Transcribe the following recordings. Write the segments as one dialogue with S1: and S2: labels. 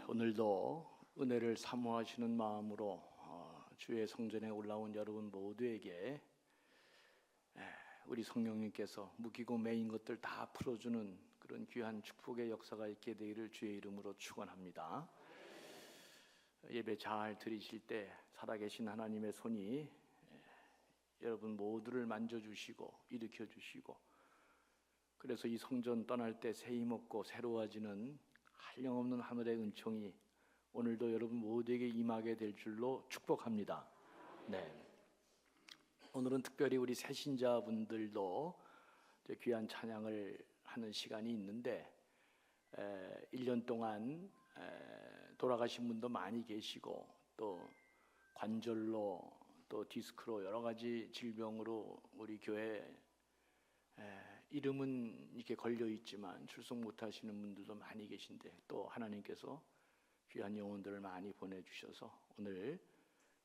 S1: 오늘도 은혜를 사모하시는 마음으로 주의 성전에 올라온 여러분 모두에게 우리 성령님께서 묵히고 매인 것들 다 풀어주는 그런 귀한 축복의 역사가 있게 되기를 주의 이름으로 축원합니다. 예배 잘 드리실 때 살아계신 하나님의 손이 여러분 모두를 만져주시고 일으켜주시고, 그래서 이 성전 떠날 때 새 힘없고 새로워지는 한량없는 하늘의 은총이 오늘도 여러분 모두에게 임하게 될 줄로 축복합니다. 오늘은 특별히 우리 새신자분들도 귀한 찬양을 하는 시간이 있는데 1년 동안 돌아가신 분도 많이 계시고, 또 관절로 또 디스크로 여러 가지 질병으로 우리 교회 이름은 이렇게 걸려 있지만 출석 못 하시는 분들도 많이 계신데, 또 하나님께서 귀한 영혼들을 많이 보내주셔서 오늘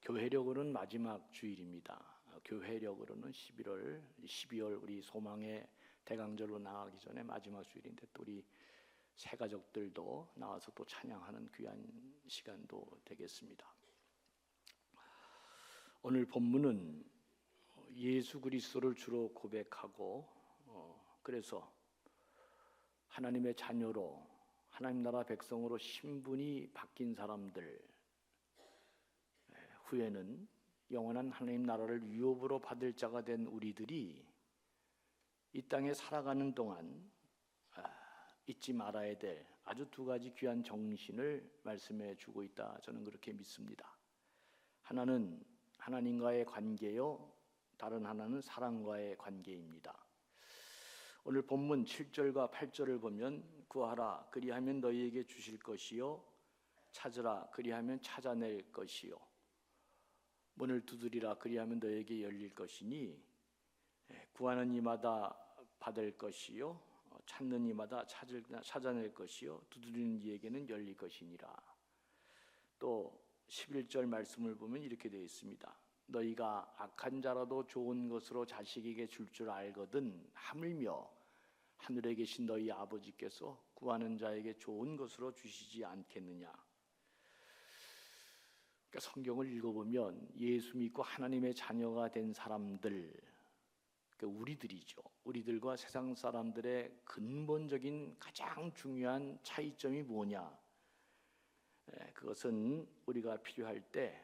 S1: 교회력으로는 마지막 주일입니다. 교회력으로는 12월 우리 소망의 대강절로 나가기 전에 마지막 주일인데, 또 우리 새 가족들도 나와서 또 찬양하는 귀한 시간도 되겠습니다. 오늘 본문은 예수 그리스도를 주로 고백하고, 그래서 하나님의 자녀로 하나님 나라 백성으로 신분이 바뀐 사람들, 후에는 영원한 하나님 나라를 유업으로 받을 자가 된 우리들이 이 땅에 살아가는 동안 잊지 말아야 될 아주 두 가지 귀한 정신을 말씀해 주고 있다, 저는 그렇게 믿습니다. 하나는 하나님과의 관계요, 다른 하나는 사람과의 관계입니다. 오늘 본문 7절과 8절을 보면 구하라 그리하면 너희에게 주실 것이요, 찾으라 그리하면 찾아낼 것이요, 문을 두드리라 그리하면 너희에게 열릴 것이니 구하는 이마다 받을 것이요, 찾는 이마다 찾아낼 것이요, 두드리는 이에게는 열릴 것이니라. 또 11절 말씀을 보면 이렇게 되어 있습니다. 너희가 악한 자라도 좋은 것으로 자식에게 줄 줄 알거든 하물며 하늘에 계신 너희 아버지께서 구하는 자에게 좋은 것으로 주시지 않겠느냐. 그러니까 성경을 읽어보면 예수 믿고 하나님의 자녀가 된 사람들, 그러니까 우리들이죠. 우리들과 세상 사람들의 근본적인 가장 중요한 차이점이 뭐냐? 그것은 우리가 필요할 때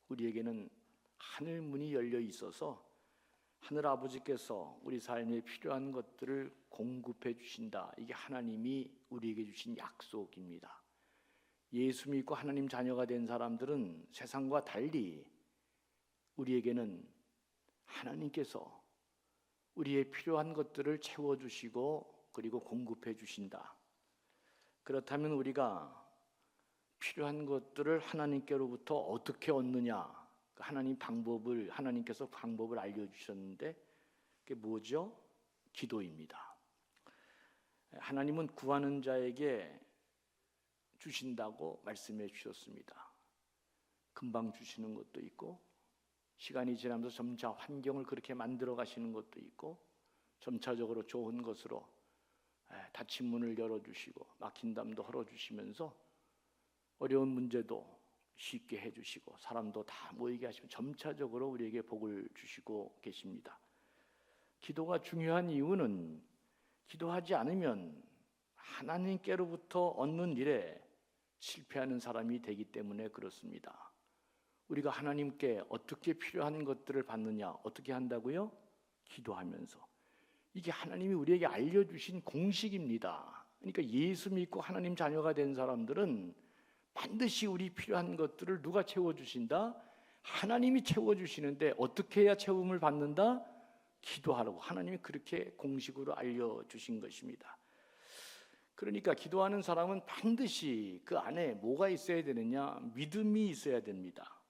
S1: 우리에게는 하늘 문이 열려 있어서 하늘 아버지께서 우리 삶에 필요한 것들을 공급해 주신다. 이게 하나님이 우리에게 주신 약속입니다. 예수 믿고 하나님 자녀가 된 사람들은 세상과 달리 우리에게는 하나님께서 우리의 필요한 것들을 채워주시고 그리고 공급해 주신다. 그렇다면 우리가 필요한 것들을 하나님께로부터 어떻게 얻느냐? 하나님께서 방법을 알려주셨는데 그게 뭐죠? 기도입니다. 하나님은 구하는 자에게 주신다고 말씀해 주셨습니다. 금방 주시는 것도 있고, 시간이 지나면서 점차 환경을 그렇게 만들어 가시는 것도 있고, 점차적으로 좋은 것으로 닫힌 문을 열어주시고 막힌 담도 헐어주시면서 어려운 문제도 쉽게 해주시고 사람도 다 모이게 하시면 점차적으로 우리에게 복을 주시고 계십니다. 기도가 중요한 이유는 기도하지 않으면 하나님께로부터 얻는 일에 실패하는 사람이 되기 때문에 그렇습니다. 우리가 하나님께 어떻게 필요한 것들을 받느냐? 어떻게 한다고요? 기도하면서. 이게 하나님이 우리에게 알려주신 공식입니다. 그러니까 예수 믿고 하나님 자녀가 된 사람들은 반드시 우리 필요한 것들을 누가 채워주신다? 하나님이 채워주시는데 어떻게 해야 채움을 받는다? 기도하라고 하나님이 그렇게 공식으로 알려주신 것입니다. 그러니까 기도하는 사람은 반드시 그 안에 뭐가 있어야 되느냐? 믿음이 있어야 됩니다.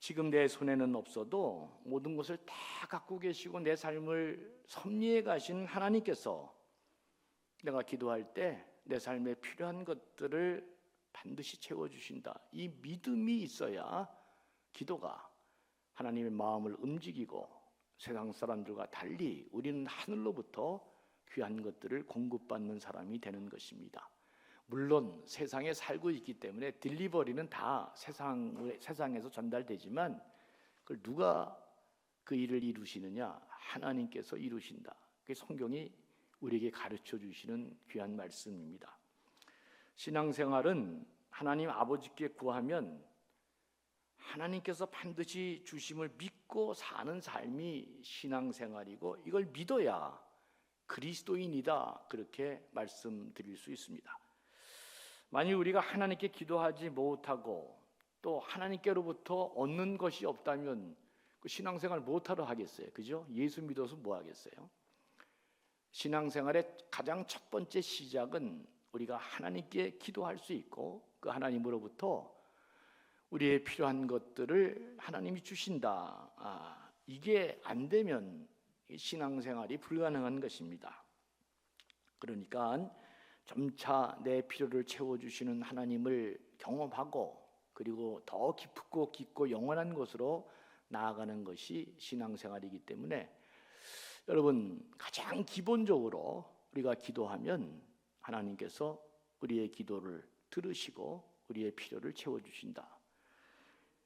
S1: 지금 내 손에는 없어도 모든 것을 다 갖고 계시고 내 삶을 섭리해 가신 하나님께서 내가 기도할 때 내 삶에 필요한 것들을 반드시 채워주신다. 이 믿음이 있어야 기도가 하나님의 마음을 움직이고 세상 사람들과 달리 우리는 하늘로부터 귀한 것들을 공급받는 사람이 되는 것입니다. 물론 세상에 살고 있기 때문에 딜리버리는 다 세상에서 전달되지만 그걸 누가 그 일을 이루시느냐? 하나님께서 이루신다. 그게 성경이 우리에게 가르쳐 주시는 귀한 말씀입니다. 신앙생활은 하나님 아버지께 구하면 하나님께서 반드시 주심을 믿고 사는 삶이 신앙생활이고, 이걸 믿어야 그리스도인이다, 그렇게 말씀드릴 수 있습니다. 만일 우리가 하나님께 기도하지 못하고 또 하나님께로부터 얻는 것이 없다면 그 신앙생활 못하러 하겠어요? 그죠? 예수 믿어서 뭐 하겠어요? 신앙생활의 가장 첫 번째 시작은 우리가 하나님께 기도할 수 있고, 그 하나님으로부터 우리의 필요한 것들을 하나님이 주신다. 이게 안 되면 신앙생활이 불가능한 것입니다. 그러니까 점차 내 필요를 채워주시는 하나님을 경험하고, 그리고 더 깊고 영원한 곳으로 나아가는 것이 신앙생활이기 때문에, 여러분, 가장 기본적으로 우리가 기도하면 하나님께서 우리의 기도를 들으시고 우리의 필요를 채워주신다.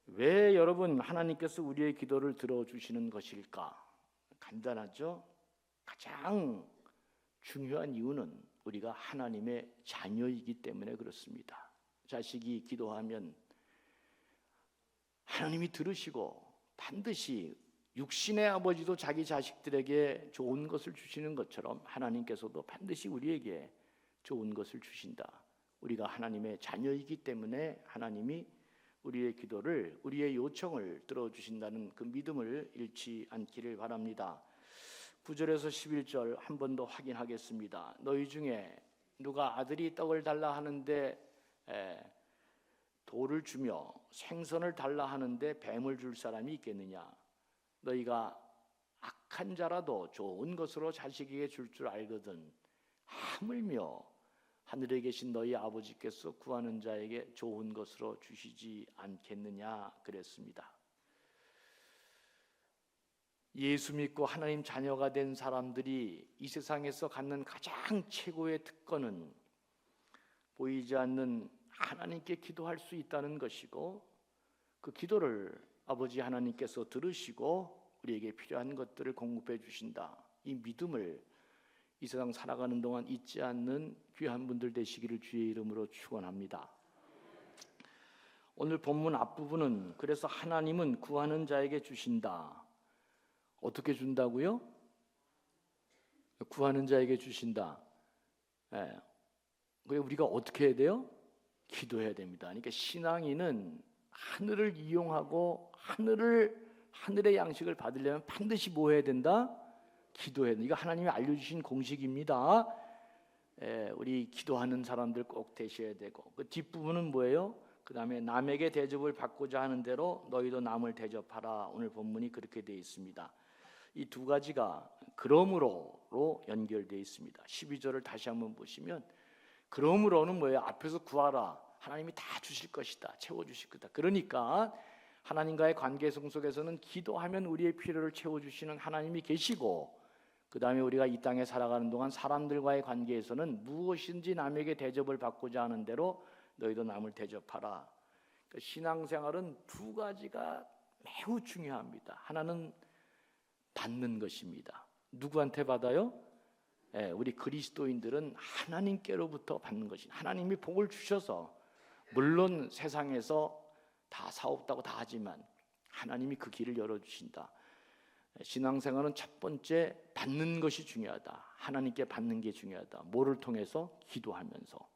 S1: 왜 여러분 하나님께서 우리의 기도를 들어주시는 것일까? 간단하죠? 가장 중요한 이유는 우리가 하나님의 자녀이기 때문에 그렇습니다. 자식이 기도하면 하나님이 들으시고 반드시 육신의 아버지도 자기 자식들에게 좋은 것을 주시는 것처럼 하나님께서도 반드시 우리에게 좋은 것을 주신다. 우리가 하나님의 자녀이기 때문에 하나님이 우리의 기도를, 우리의 요청을 들어주신다는 그 믿음을 잃지 않기를 바랍니다. 9절에서 11절 한 번 더 확인하겠습니다. 너희 중에 누가 아들이 떡을 달라 하는데 돌을 주며 생선을 달라 하는데 뱀을 줄 사람이 있겠느냐? 너희가 악한 자라도 좋은 것으로 자식에게 줄 줄 알거든 하물며 하늘에 계신 너희 아버지께서 구하는 자에게 좋은 것으로 주시지 않겠느냐 그랬습니다. 예수 믿고 하나님 자녀가 된 사람들이 이 세상에서 갖는 가장 최고의 특권은 보이지 않는 하나님께 기도할 수 있다는 것이고, 그 기도를 아버지 하나님께서 들으시고 우리에게 필요한 것들을 공급해 주신다. 이 믿음을 이 세상 살아가는 동안 잊지 않는 귀한 분들 되시기를 주의 이름으로 축원합니다. 오늘 본문 앞부분은 그래서 하나님은 구하는 자에게 주신다. 어떻게 준다고요? 구하는 자에게 주신다. 그래서 우리가 어떻게 해야 돼요? 기도해야 됩니다. 그러니까 신앙인은 하늘을 이용하고 하늘의 양식을 받으려면 반드시 뭐 해야 된다? 기도해야 된다. 이거 하나님이 알려주신 공식입니다. 우리 기도하는 사람들 꼭 되셔야 되고, 그 뒷부분은 뭐예요? 그 다음에 남에게 대접을 받고자 하는 대로 너희도 남을 대접하라. 오늘 본문이 그렇게 되어 있습니다. 이 두 가지가 그러므로로 연결되어 있습니다. 12절을 다시 한번 보시면 그러므로는 뭐예요? 앞에서 구하라. 하나님이 다 주실 것이다. 채워주실 거다. 그러니까 하나님과의 관계 속에서는 기도하면 우리의 필요를 채워주시는 하나님이 계시고, 그 다음에 우리가 이 땅에 살아가는 동안 사람들과의 관계에서는 무엇인지 남에게 대접을 받고자 하는 대로 너희도 남을 대접하라. 그러니까 신앙생활은 두 가지가 매우 중요합니다. 하나는 받는 것입니다. 누구한테 받아요? 우리 그리스도인들은 하나님께로부터 받는 것입니다. 하나님이 복을 주셔서, 물론 세상에서 다 사옵다고 다 하지만 하나님이 그 길을 열어주신다. 신앙생활은 첫 번째 받는 것이 중요하다. 하나님께 받는 게 중요하다. 뭐를 통해서? 기도하면서.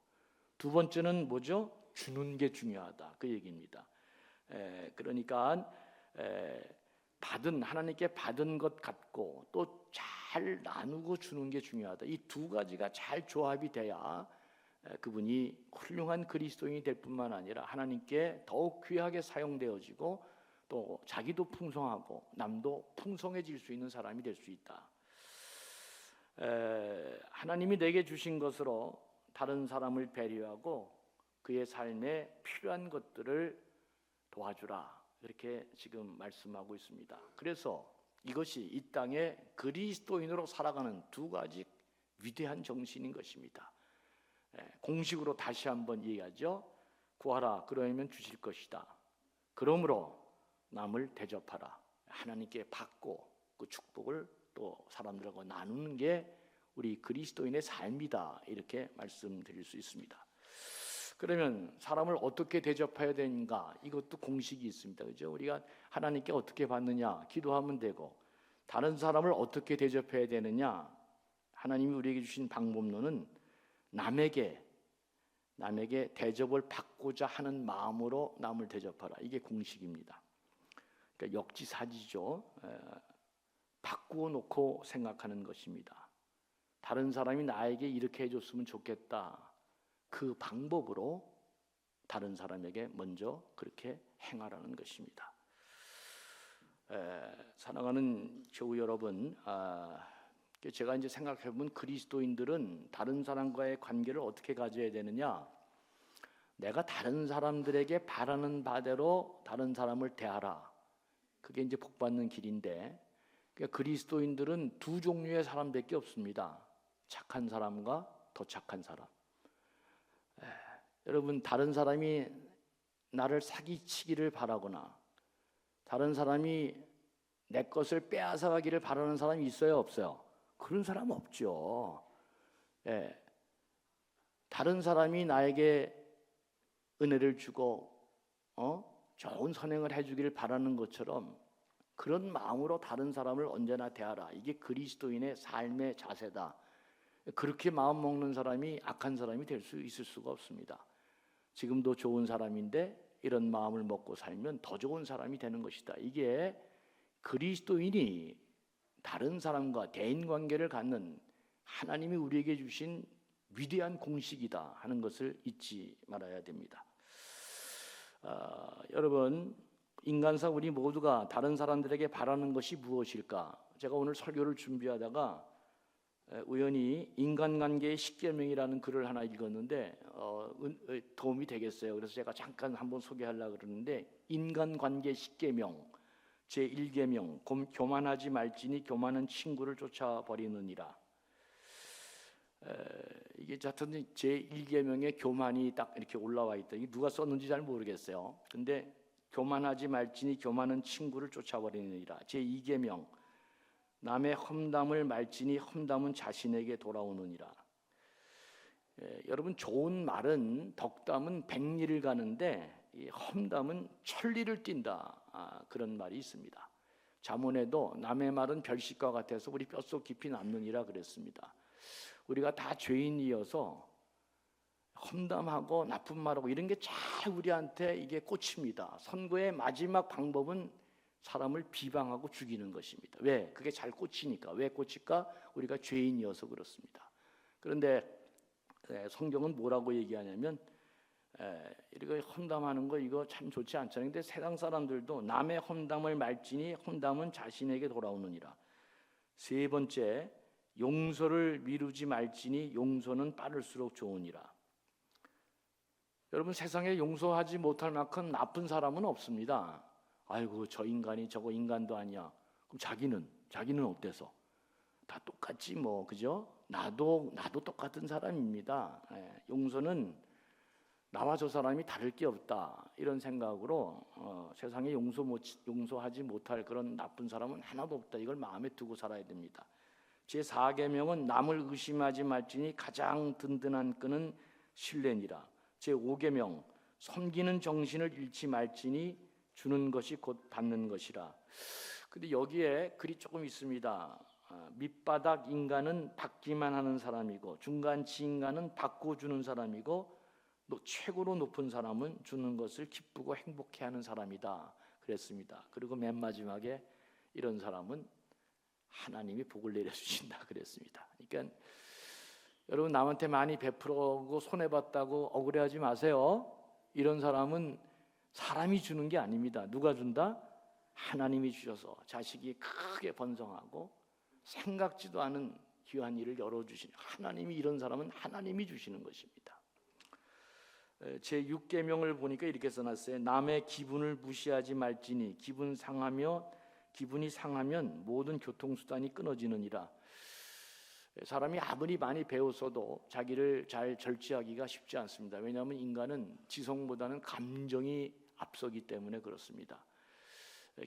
S1: 두 번째는 뭐죠? 주는 게 중요하다. 그 얘기입니다. 그러니까 하나님께 받은 것 같고 또 잘 나누고 주는 게 중요하다. 이 두 가지가 잘 조합이 돼야 그분이 훌륭한 그리스도인이 될 뿐만 아니라 하나님께 더욱 귀하게 사용되어지고 또 자기도 풍성하고 남도 풍성해질 수 있는 사람이 될 수 있다. 하나님이 내게 주신 것으로 다른 사람을 배려하고 그의 삶에 필요한 것들을 도와주라. 이렇게 지금 말씀하고 있습니다. 그래서 이것이 이 땅에 그리스도인으로 살아가는 두 가지 위대한 정신인 것입니다. 공식으로 다시 한번 얘기하죠. 구하라 그러면 주실 것이다. 그러므로 남을 대접하라. 하나님께 받고 그 축복을 또 사람들하고 나누는 게 우리 그리스도인의 삶이다. 이렇게 말씀드릴 수 있습니다. 그러면 사람을 어떻게 대접해야 되는가? 이것도 공식이 있습니다. 그죠? 우리가 하나님께 어떻게 받느냐? 기도하면 되고, 다른 사람을 어떻게 대접해야 되느냐? 하나님이 우리에게 주신 방법론은 남에게 대접을 받고자 하는 마음으로 남을 대접하라. 이게 공식입니다. 그러니까 역지사지죠. 바꾸어 놓고 생각하는 것입니다. 다른 사람이 나에게 이렇게 해줬으면 좋겠다. 그 방법으로 다른 사람에게 먼저 그렇게 행하라는 것입니다. 사랑하는 교우 여러분, 제가 이제 생각해보면 그리스도인들은 다른 사람과의 관계를 어떻게 가져야 되느냐? 내가 다른 사람들에게 바라는 바대로 다른 사람을 대하라. 그게 이제 복받는 길인데, 그러니까 그리스도인들은 두 종류의 사람밖에 없습니다. 착한 사람과 더 착한 사람. 여러분, 다른 사람이 나를 사기치기를 바라거나 다른 사람이 내 것을 빼앗아가기를 바라는 사람이 있어요, 없어요? 그런 사람 없죠. 다른 사람이 나에게 은혜를 주고 좋은 선행을 해주기를 바라는 것처럼 그런 마음으로 다른 사람을 언제나 대하라. 이게 그리스도인의 삶의 자세다. 그렇게 마음 먹는 사람이 악한 사람이 될 수 있을 수가 없습니다. 지금도 좋은 사람인데 이런 마음을 먹고 살면 더 좋은 사람이 되는 것이다. 이게 그리스도인이 다른 사람과 대인관계를 갖는 하나님이 우리에게 주신 위대한 공식이다 하는 것을 잊지 말아야 됩니다. 여러분, 인간상 우리 모두가 다른 사람들에게 바라는 것이 무엇일까? 제가 오늘 설교를 준비하다가 우연히 인간관계의 10계명이라는 글을 하나 읽었는데 도움이 되겠어요. 그래서 제가 잠깐 한번 소개하려고 그러는데, 인간관계 10계명 제1계명 교만하지 말지니 교만은 친구를 쫓아버리느니라. 이게 하여튼 제1계명에 교만이 딱 이렇게 올라와 있다. 이게 누가 썼는지 잘 모르겠어요. 근데 교만하지 말지니 교만은 친구를 쫓아버리느니라. 제2계명 남의 험담을 말지니 험담은 자신에게 돌아오느니라. 여러분, 좋은 말은 덕담은 백리를 가는데 이 험담은 천리를 뛴다. 그런 말이 있습니다. 잠언에도 남의 말은 별식과 같아서 우리 뼛속 깊이 남느니라 그랬습니다. 우리가 다 죄인이어서 험담하고 나쁜 말하고 이런 게 잘 우리한테 이게 꽂힙니다. 선거의 마지막 방법은 사람을 비방하고 죽이는 것입니다. 왜? 그게 잘 꽂히니까. 왜 꽂힐까? 우리가 죄인이어서 그렇습니다. 그런데 성경은 뭐라고 얘기하냐면 이거 험담하는 거 이거 참 좋지 않잖아요. 근데 세상 사람들도 남의 험담을 말지니 험담은 자신에게 돌아오느니라. 세 번째, 용서를 미루지 말지니 용서는 빠를수록 좋으니라. 여러분, 세상에 용서하지 못할 만큼 나쁜 사람은 없습니다. 아이고, 저 인간이 저거 인간도 아니야. 그럼 자기는 어때서? 다 똑같지 뭐, 그죠? 나도 똑같은 사람입니다. 용서는 나와 저 사람이 다를 게 없다, 이런 생각으로 세상에 용서하지 못할 그런 나쁜 사람은 하나도 없다, 이걸 마음에 두고 살아야 됩니다. 제4계명은 남을 의심하지 말지니 가장 든든한 끈은 신뢰니라. 제5계명 섬기는 정신을 잃지 말지니 주는 것이 곧 받는 것이라. 근데 여기에 글이 조금 있습니다. 밑바닥 인간은 받기만 하는 사람이고 중간치 인간은 받고 주는 사람이고 최고로 높은 사람은 주는 것을 기쁘고 행복해하는 사람이다 그랬습니다. 그리고 맨 마지막에 이런 사람은 하나님이 복을 내려주신다 그랬습니다. 그러니까 여러분, 남한테 많이 베풀고 손해봤다고 억울해하지 마세요. 이런 사람은 사람이 주는 게 아닙니다. 누가 준다? 하나님이 주셔서 자식이 크게 번성하고 생각지도 않은 귀한 일을 열어주시는 하나님이, 이런 사람은 하나님이 주시는 것입니다. 제6계명을 보니까 이렇게 써놨어요. 남의 기분을 무시하지 말지니 기분이 상하면 모든 교통수단이 끊어지느니라. 사람이 아무리 많이 배웠어도 자기를 잘 절제하기가 쉽지 않습니다. 왜냐하면 인간은 지성보다는 감정이 앞서기 때문에 그렇습니다.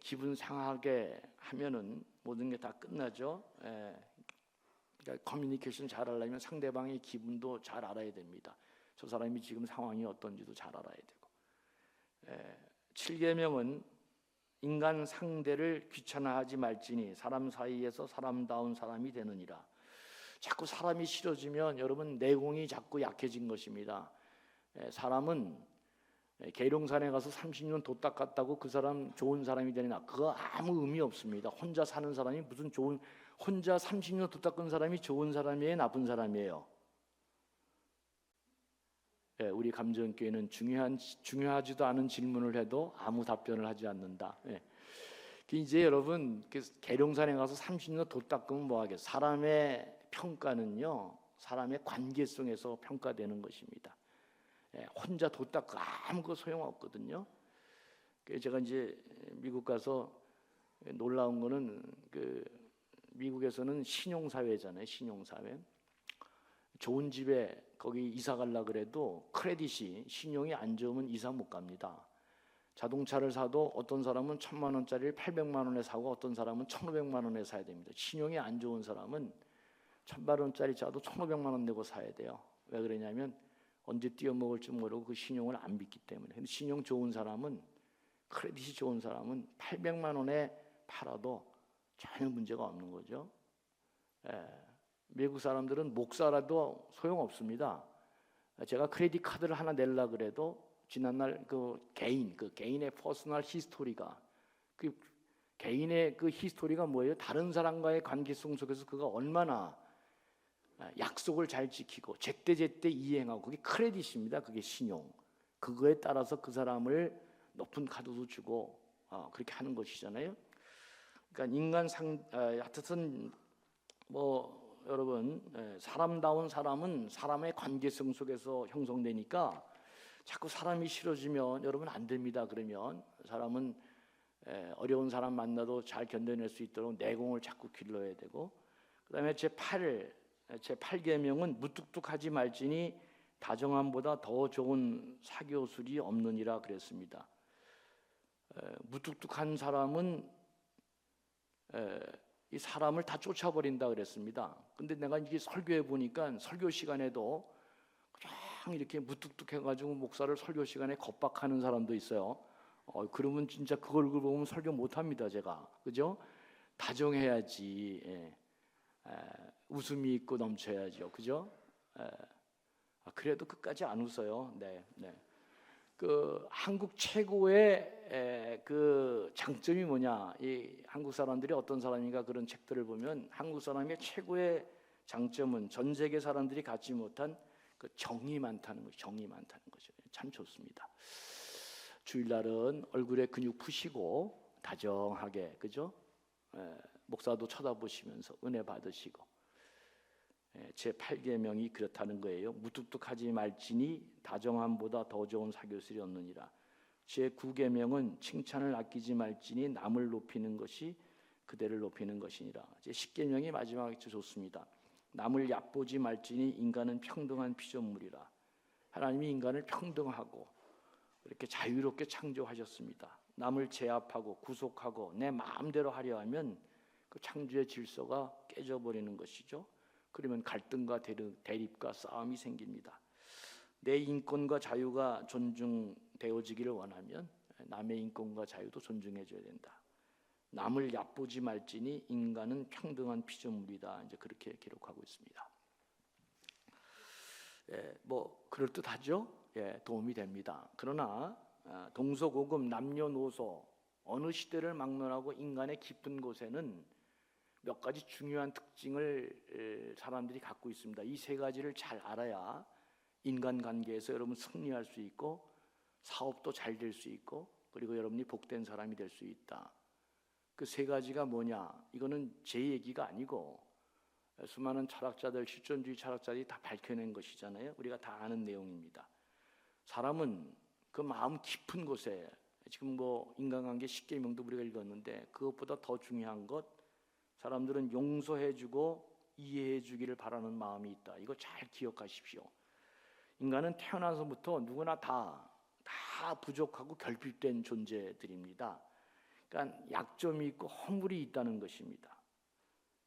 S1: 기분 상하게 하면은 모든 게 다 끝나죠. 그러니까 커뮤니케이션 잘 하려면 상대방의 기분도 잘 알아야 됩니다. 저 사람이 지금 상황이 어떤지도 잘 알아야 되고. 7계명은 인간 상대를 귀찮아하지 말지니 사람 사이에서 사람다운 사람이 되느니라. 자꾸 사람이 싫어지면 여러분 내공이 자꾸 약해진 것입니다. 사람은 계룡산에 가서 30년 도 닦았다고 그 사람 좋은 사람이 되느냐, 그거 아무 의미 없습니다. 혼자 사는 사람이 무슨 혼자 30년 도 닦은 사람이 좋은 사람이에요, 나쁜 사람이에요? 우리 감정교회는 중요하지도 않은 질문을 해도 아무 답변을 하지 않는다. 이제 여러분 계룡산에 가서 30년 도 닦으면 뭐하겠어요? 사람의 평가는요, 사람의 관계성에서 평가되는 것입니다. 혼자 도 닦고 아무것도 소용없거든요. 제가 이제 미국 가서 놀라운 거는 미국에서는 신용사회잖아요. 신용사회. 좋은 집에 거기 이사 가려고 그래도 크레딧이 신용이 안 좋으면 이사 못 갑니다. 자동차를 사도 어떤 사람은 1,000만 원짜리를 800만 원에 사고 어떤 사람은 1,500만 원에 사야 됩니다. 신용이 안 좋은 사람은 1,000만 원짜리 차도 1,500만 원 내고 사야 돼요. 왜 그러냐면 언제 뛰어먹을지 모르고 그 신용을 안 빚기 때문에. 근데 신용 좋은 사람은, 크레딧이 좋은 사람은 800만 원에 팔아도 전혀 문제가 없는 거죠. 미국 사람들은 목사라도 소용없습니다. 제가 크레딧 카드를 하나 내려고 그래도 지난날 개인의 퍼스널 히스토리가, 개인의 히스토리가 뭐예요? 다른 사람과의 관계성 속에서 그가 얼마나 약속을 잘 지키고 제때제때 이행하고, 그게 크레딧입니다. 그게 신용. 그거에 따라서 그 사람을 높은 카드도 주고 그렇게 하는 것이잖아요. 그러니까 하여튼 여러분, 사람다운 사람은 사람의 관계성 속에서 형성되니까 자꾸 사람이 싫어지면 여러분 안 됩니다. 그러면 사람은 어려운 사람 만나도 잘 견뎌낼 수 있도록 내공을 자꾸 길러야 되고, 그다음에 제8계명은 무뚝뚝하지 말지니 다정함보다 더 좋은 사교술이 없느니라 그랬습니다. 무뚝뚝한 사람은 이 사람을 다 쫓아버린다 그랬습니다. 근데 내가 이게 설교해 보니까 설교 시간에도 그냥 이렇게 무뚝뚝해가지고 목사를 설교 시간에 겁박하는 사람도 있어요. 그러면 진짜 그 얼굴 보면 설교 못합니다, 제가. 그죠? 다정해야지. 웃음이 있고 넘쳐야죠, 그죠? 그래도 끝까지 안 웃어요. 네. 한국 최고의 그 장점이 뭐냐? 이 한국 사람들이 어떤 사람인가 그런 책들을 보면 한국 사람의 최고의 장점은 전 세계 사람들이 갖지 못한 그 정이 많다는 거죠. 정이 많다는 거죠. 참 좋습니다. 주일날은 얼굴에 근육 푸시고 다정하게, 그죠? 목사도 쳐다보시면서 은혜 받으시고. 제8계명이 그렇다는 거예요. 무뚝뚝하지 말지니 다정함보다 더 좋은 사교술이 없느니라. 제9계명은 칭찬을 아끼지 말지니 남을 높이는 것이 그대를 높이는 것이니라. 제10계명이 마지막에 좋습니다. 남을 얕보지 말지니 인간은 평등한 피조물이라. 하나님이 인간을 평등하고 이렇게 자유롭게 창조하셨습니다. 남을 제압하고 구속하고 내 마음대로 하려 하면 그 창조의 질서가 깨져버리는 것이죠. 그러면 갈등과 대립과 싸움이 생깁니다. 내 인권과 자유가 존중되어지기를 원하면 남의 인권과 자유도 존중해줘야 된다. 남을 얕보지 말지니 인간은 평등한 피조물이다. 이제 그렇게 기록하고 있습니다. 그럴듯하죠? 도움이 됩니다. 그러나 동서고금 남녀노소 어느 시대를 막론하고 인간의 깊은 곳에는 몇 가지 중요한 특징을 사람들이 갖고 있습니다. 이 세 가지를 잘 알아야 인간관계에서 여러분 승리할 수 있고 사업도 잘 될 수 있고 그리고 여러분이 복된 사람이 될 수 있다. 그 세 가지가 뭐냐? 이거는 제 얘기가 아니고 수많은 철학자들, 실존주의 철학자들이 다 밝혀낸 것이잖아요. 우리가 다 아는 내용입니다. 사람은 그 마음 깊은 곳에 지금 인간관계 10계명도 우리가 읽었는데 그것보다 더 중요한 것, 사람들은 용서해주고 이해해 주기를 바라는 마음이 있다. 이거 잘 기억하십시오. 인간은 태어나서부터 누구나 다 부족하고 결핍된 존재들입니다. 그러니까 약점이 있고 허물이 있다는 것입니다.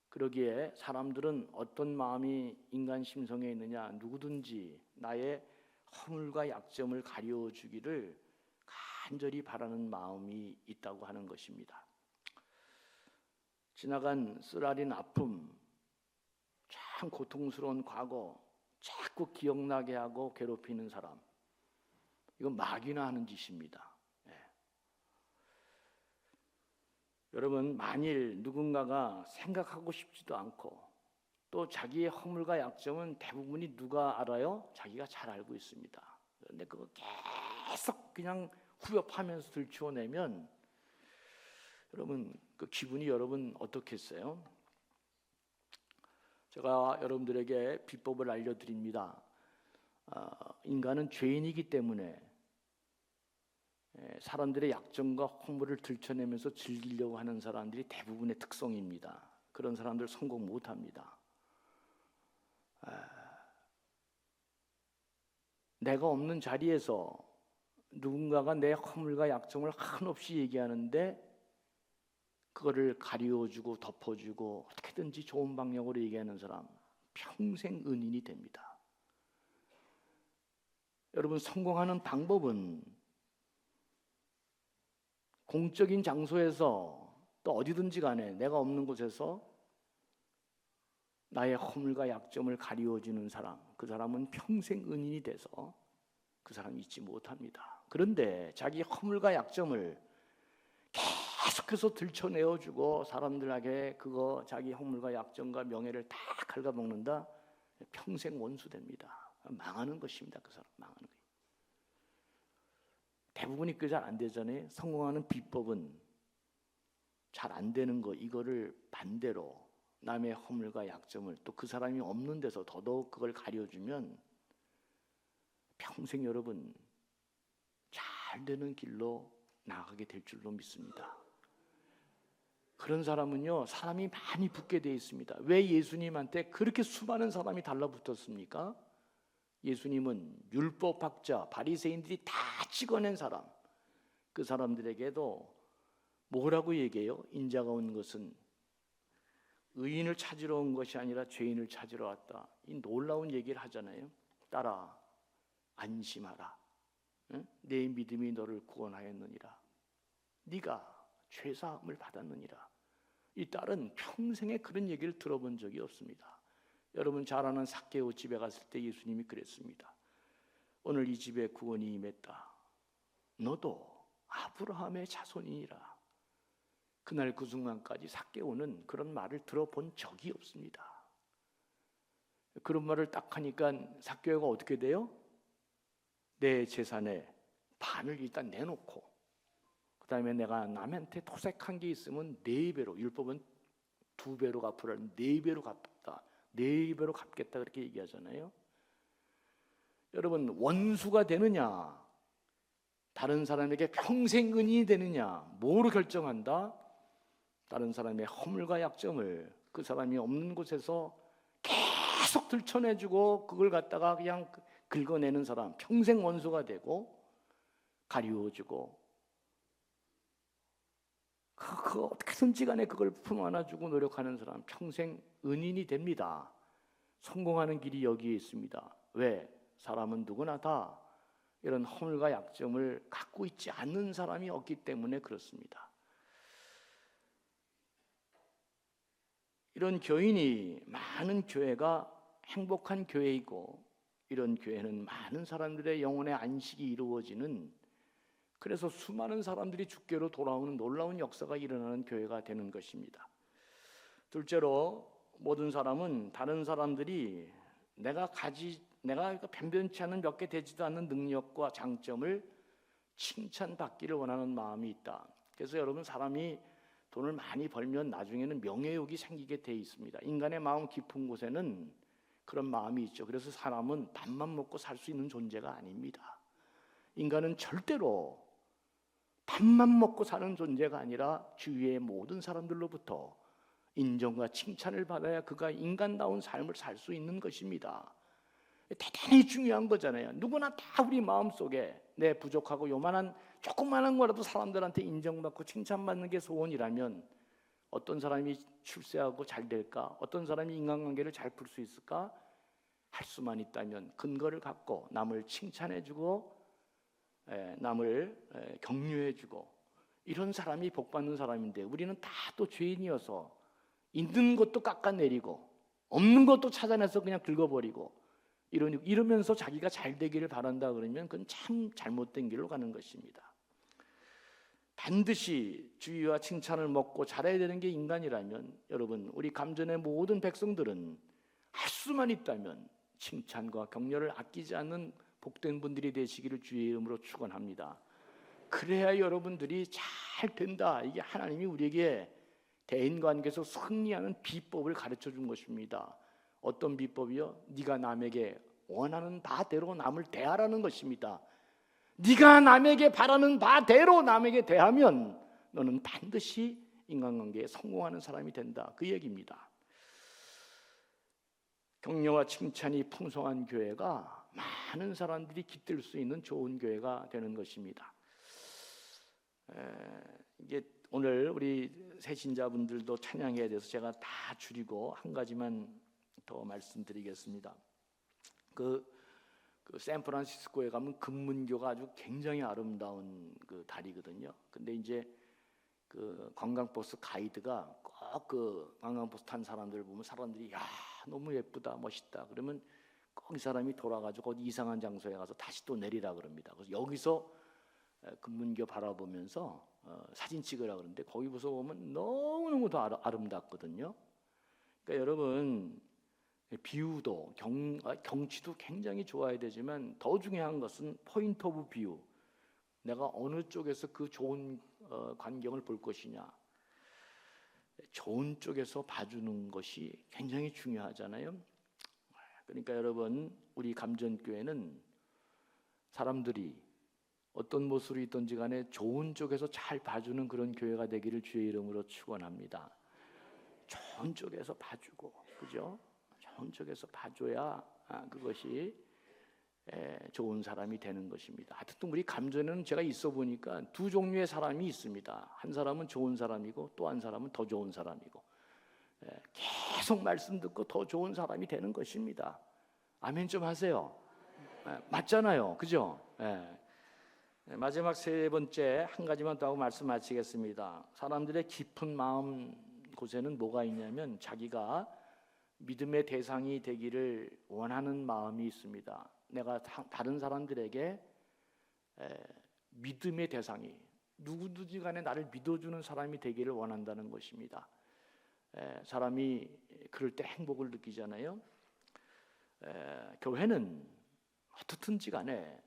S1: 그러기에 사람들은 어떤 마음이 인간 심성에 있느냐, 누구든지 나의 허물과 약점을 가려주기를 간절히 바라는 마음이 있다고 하는 것입니다. 지나간 쓰라린 아픔, 참 고통스러운 과거 자꾸 기억나게 하고 괴롭히는 사람, 이건 마귀나 하는 짓입니다. 여러분, 만일 누군가가 생각하고 싶지도 않고 또 자기의 허물과 약점은 대부분이 누가 알아요? 자기가 잘 알고 있습니다. 그런데 그거 계속 그냥 후벼파면서 들추어내면 여러분, 그 기분이 여러분 어떻겠어요? 제가 여러분들에게 비법을 알려드립니다. 인간은 죄인이기 때문에 사람들의 약점과 허물을 들춰내면서 즐기려고 하는 사람들이 대부분의 특성입니다. 그런 사람들 성공 못합니다. 내가 없는 자리에서 누군가가 내 허물과 약점을 한없이 얘기하는데 그거를 가려주고 덮어주고 어떻게든지 좋은 방향으로 얘기하는 사람, 평생 은인이 됩니다. 여러분, 성공하는 방법은 공적인 장소에서 또 어디든지 간에 내가 없는 곳에서 나의 허물과 약점을 가리워주는 사람, 그 사람은 평생 은인이 돼서 그 사람이 잊지 못합니다. 그런데 자기 허물과 약점을 계속해서 들춰내어주고 사람들에게 그거 자기 허물과 약점과 명예를 다 갉아먹는다? 평생 원수됩니다. 망하는 것입니다. 그 사람 망하는 거예요. 대부분이 그 잘 안 되잖아요. 성공하는 비법은 잘 안 되는 거, 이거를 반대로 남의 허물과 약점을 또 그 사람이 없는 데서 더더욱 그걸 가려주면 평생 여러분 잘 되는 길로 나아가게 될 줄로 믿습니다. 그런 사람은요, 사람이 많이 붙게 돼 있습니다. 왜 예수님한테 그렇게 수많은 사람이 달라붙었습니까? 예수님은 율법학자, 바리새인들이 다 찍어낸 사람, 그 사람들에게도 뭐라고 얘기해요? 인자가 온 것은 의인을 찾으러 온 것이 아니라 죄인을 찾으러 왔다. 이 놀라운 얘기를 하잖아요. 딸아, 안심하라. 응? 내 믿음이 너를 구원하였느니라. 네가 죄사함을 받았느니라. 이 딸은 평생에 그런 얘기를 들어본 적이 없습니다. 여러분 잘 아는 삭개오 집에 갔을 때 예수님이 그랬습니다. 오늘 이 집에 구원이 임했다. 너도 아브라함의 자손이니라. 그날 그 순간까지 삭개오는 그런 말을 들어본 적이 없습니다. 그런 말을 딱 하니까 삭개오가 어떻게 돼요? 내 재산의 반을 일단 내놓고 그 다음에 내가 남한테 토색한 게 있으면 4배로, 율법은 2배로 갚으라는 4배로 갚다, 4배로 갚겠다 그렇게 얘기하잖아요. 여러분, 원수가 되느냐 다른 사람에게 평생 은인이 되느냐 뭐로 결정한다? 다른 사람의 허물과 약점을 그 사람이 없는 곳에서 계속 들춰내주고 그걸 갖다가 그냥 긁어내는 사람, 평생 원수가 되고 가리워주고 그거 어떻게든지 간에 그걸 품 안아주고 노력하는 사람 평생 은인이 됩니다. 성공하는 길이 여기에 있습니다. 왜? 사람은 누구나 다 이런 허물과 약점을 갖고 있지 않는 사람이 없기 때문에 그렇습니다. 이런 교인이 많은 교회가 행복한 교회이고 이런 교회는 많은 사람들의 영혼의 안식이 이루어지는, 그래서 수많은 사람들이 주께로 돌아오는 놀라운 역사가 일어나는 교회가 되는 것입니다. 둘째로, 모든 사람은 다른 사람들이 내가 변변치 않은 몇 개 되지도 않는 능력과 장점을 칭찬받기를 원하는 마음이 있다. 그래서 여러분, 사람이 돈을 많이 벌면 나중에는 명예욕이 생기게 돼 있습니다. 인간의 마음 깊은 곳에는 그런 마음이 있죠. 그래서 사람은 밥만 먹고 살 수 있는 존재가 아닙니다. 인간은 절대로 밥만 먹고 사는 존재가 아니라 주위의 모든 사람들로부터 인정과 칭찬을 받아야 그가 인간다운 삶을 살 수 있는 것입니다. 대단히 중요한 거잖아요. 누구나 다 우리 마음속에 내 부족하고 요만한 조그만한 거라도 사람들한테 인정받고 칭찬받는 게 소원이라면 어떤 사람이 출세하고 잘 될까? 어떤 사람이 인간관계를 잘 풀 수 있을까? 할 수만 있다면 근거를 갖고 남을 칭찬해주고 남을 격려해주고 이런 사람이 복받는 사람인데 우리는 다 또 죄인이어서 있는 것도 깎아내리고 없는 것도 찾아내서 그냥 긁어버리고 이러면서 자기가 잘 되기를 바란다 그러면 그건 참 잘못된 길로 가는 것입니다. 반드시 주의와 칭찬을 먹고 잘해야 되는 게 인간이라면 여러분 우리 감전의 모든 백성들은 할 수만 있다면 칭찬과 격려를 아끼지 않는 복된 분들이 되시기를 주의 이름으로 축원합니다. 그래야 여러분들이 잘 된다. 이게 하나님이 우리에게 대인관계에서 승리하는 비법을 가르쳐 준 것입니다. 어떤 비법이요? 네가 남에게 원하는 바대로 남을 대하라는 것입니다. 네가 남에게 바라는 바대로 남에게 대하면 너는 반드시 인간관계에 성공하는 사람이 된다. 그 얘기입니다. 격려와 칭찬이 풍성한 교회가 많은 사람들이 깃들 수 있는 좋은 교회가 되는 것입니다. 이게 오늘 우리 새신자분들도 찬양해야 돼서 제가 다 줄이고 한 가지만 더 말씀드리겠습니다. 그 샌프란시스코에 가면 금문교가 아주 굉장히 아름다운 그 다리거든요. 근데 이제 그 관광버스 가이드가 꼭 그 관광버스 탄 사람들을 보면 사람들이 야 너무 예쁘다 멋있다 그러면 꼭 이 사람이 돌아가지고 어디 이상한 장소에 가서 다시 또 내리라 그럽니다. 그래서 여기서 금문교 바라보면서 사진 찍으라 그러는데 거기 보면 너무너무 더 아름답거든요. 그러니까 여러분 비유도 경치도 굉장히 좋아야 되지만 더 중요한 것은 포인트 오브 뷰. 내가 어느 쪽에서 그 좋은 광경을 볼 것이냐. 좋은 쪽에서 봐주는 것이 굉장히 중요하잖아요. 그러니까 여러분 우리 감전교회는 사람들이 어떤 모습으로 있든지 간에 좋은 쪽에서 잘 봐주는 그런 교회가 되기를 주의 이름으로 축원합니다. 좋은 쪽에서 봐주고, 그죠? 좋은 쪽에서 봐줘야 그것이 좋은 사람이 되는 것입니다. 하여튼 우리 감전에는 제가 있어 보니까 두 종류의 사람이 있습니다. 한 사람은 좋은 사람이고 또 한 사람은 더 좋은 사람이고 계속 말씀 듣고 더 좋은 사람이 되는 것입니다. 아멘 좀 하세요. 맞잖아요, 그죠? 마지막 세 번째 한 가지만 더 하고 말씀 마치겠습니다. 사람들의 깊은 마음 곳에는 뭐가 있냐면 자기가 믿음의 대상이 되기를 원하는 마음이 있습니다. 내가 다른 사람들에게 믿음의 대상이 누구든지 간에 나를 믿어주는 사람이 되기를 원한다는 것입니다. 사람이 그럴 때 행복을 느끼잖아요. 교회는 어떻든지 간에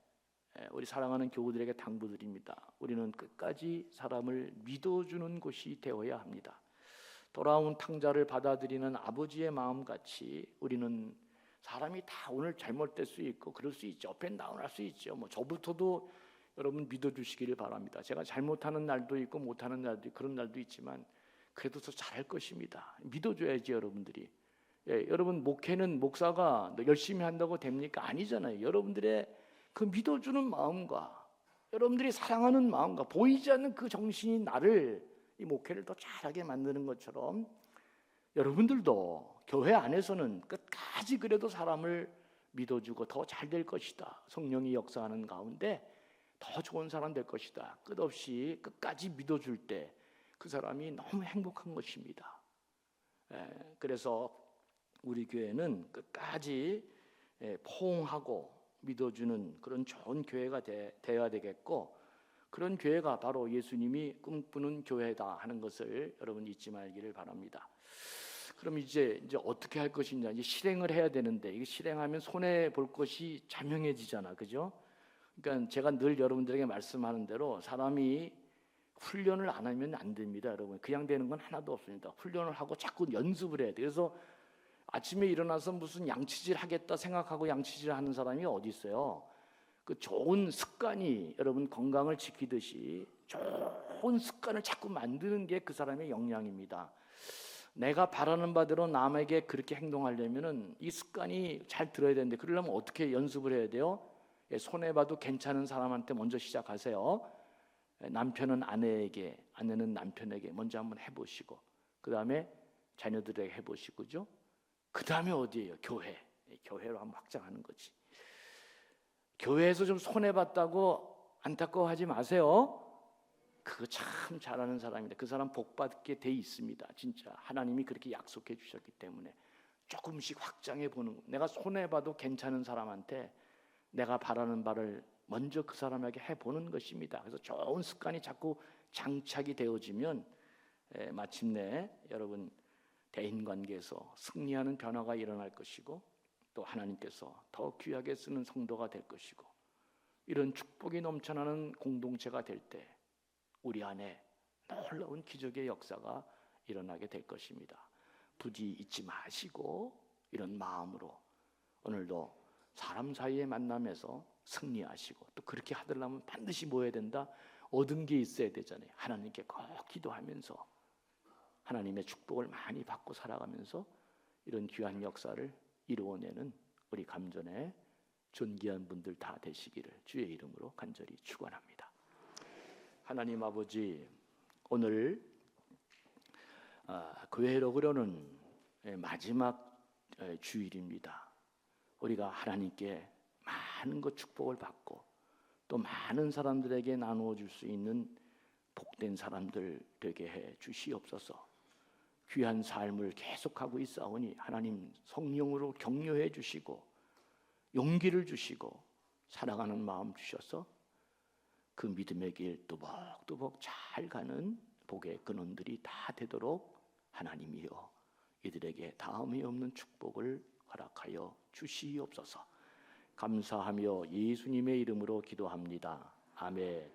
S1: 우리 사랑하는 교우들에게 당부드립니다. 우리는 끝까지 사람을 믿어주는 곳이 되어야 합니다. 돌아온 탕자를 받아들이는 아버지의 마음같이 우리는 사람이 다 오늘 잘못될 수 있고 그럴 수 있죠. 업앤다운 할 수 있죠. 저부터도 여러분 믿어주시기를 바랍니다. 제가 잘못하는 날도 있고 못하는 날도 있고 그런 날도 있지만 그래도 더 잘할 것입니다. 믿어줘야지 여러분들이. 여러분 목회는 목사가 열심히 한다고 됩니까? 아니잖아요. 여러분들의 그 믿어주는 마음과 여러분들이 사랑하는 마음과 보이지 않는 그 정신이 나를 이 목회를 더 잘하게 만드는 것처럼 여러분들도 교회 안에서는 끝까지 그래도 사람을 믿어주고 더 잘 될 것이다. 성령이 역사하는 가운데 더 좋은 사람 될 것이다. 끝없이 끝까지 믿어줄 때 그 사람이 너무 행복한 것입니다. 그래서 우리 교회는 끝까지 포옹하고 믿어주는 그런 좋은 교회가 되어야 되겠고 그런 교회가 바로 예수님이 꿈꾸는 교회다 하는 것을 여러분 잊지 말기를 바랍니다. 그럼 이제 어떻게 할 것이냐 이제 실행을 해야 되는데 이게 실행하면 손해 볼 것이 자명해지잖아, 그죠? 그러니까 제가 늘 여러분들에게 말씀하는 대로 사람이 훈련을 안 하면 안 됩니다, 여러분. 그냥 되는 건 하나도 없습니다. 훈련을 하고 자꾸 연습을 해야 돼. 그래서 아침에 일어나서 무슨 양치질 하겠다 생각하고 양치질 하는 사람이 어디 있어요? 그 좋은 습관이 여러분 건강을 지키듯이 좋은 습관을 자꾸 만드는 게 그 사람의 역량입니다. 내가 바라는 바대로 남에게 그렇게 행동하려면은 이 습관이 잘 들어야 되는데, 그러려면 어떻게 연습을 해야 돼요? 손해봐도 괜찮은 사람한테 먼저 시작하세요. 남편은 아내에게, 아내는 남편에게 먼저 한번 해보시고, 그 다음에 자녀들에게 해보시고, 그죠? 그 다음에 어디예요? 교회. 교회로 한번 확장하는 거지. 교회에서 좀 손해봤다고 안타까워하지 마세요. 그거 참 잘하는 사람인데 그 사람 복 받게 돼 있습니다. 진짜 하나님이 그렇게 약속해 주셨기 때문에 조금씩 확장해 보는, 내가 손해봐도 괜찮은 사람한테 내가 바라는 바를 먼저 그 사람에게 해보는 것입니다. 그래서 좋은 습관이 자꾸 장착이 되어지면 마침내 여러분 대인관계에서 승리하는 변화가 일어날 것이고, 또 하나님께서 더 귀하게 쓰는 성도가 될 것이고, 이런 축복이 넘쳐나는 공동체가 될 때 우리 안에 놀라운 기적의 역사가 일어나게 될 것입니다. 부디 잊지 마시고 이런 마음으로 오늘도 사람 사이의 만남에서 승리하시고, 또 그렇게 하려면 반드시 뭐 해야 된다? 얻은 게 있어야 되잖아요. 하나님께 꼭 기도하면서 하나님의 축복을 많이 받고 살아가면서 이런 귀한 역사를 이루어내는 우리 감전의 존귀한 분들 다 되시기를 주의 이름으로 간절히 축원합니다. 하나님 아버지, 오늘 교회록으로는 마지막 주일입니다. 우리가 하나님께 많은 것 축복을 받고 또 많은 사람들에게 나누어 줄 수 있는 복된 사람들 되게 해 주시옵소서. 귀한 삶을 계속하고 있사오니 하나님 성령으로 격려해 주시고 용기를 주시고 살아가는 마음 주셔서 그 믿음의 길 또박또박 잘 가는 복의 근원들이 다 되도록 하나님이여 이들에게 다음이 없는 축복을 허락하여 주시옵소서. 감사하며 예수님의 이름으로 기도합니다. 아멘.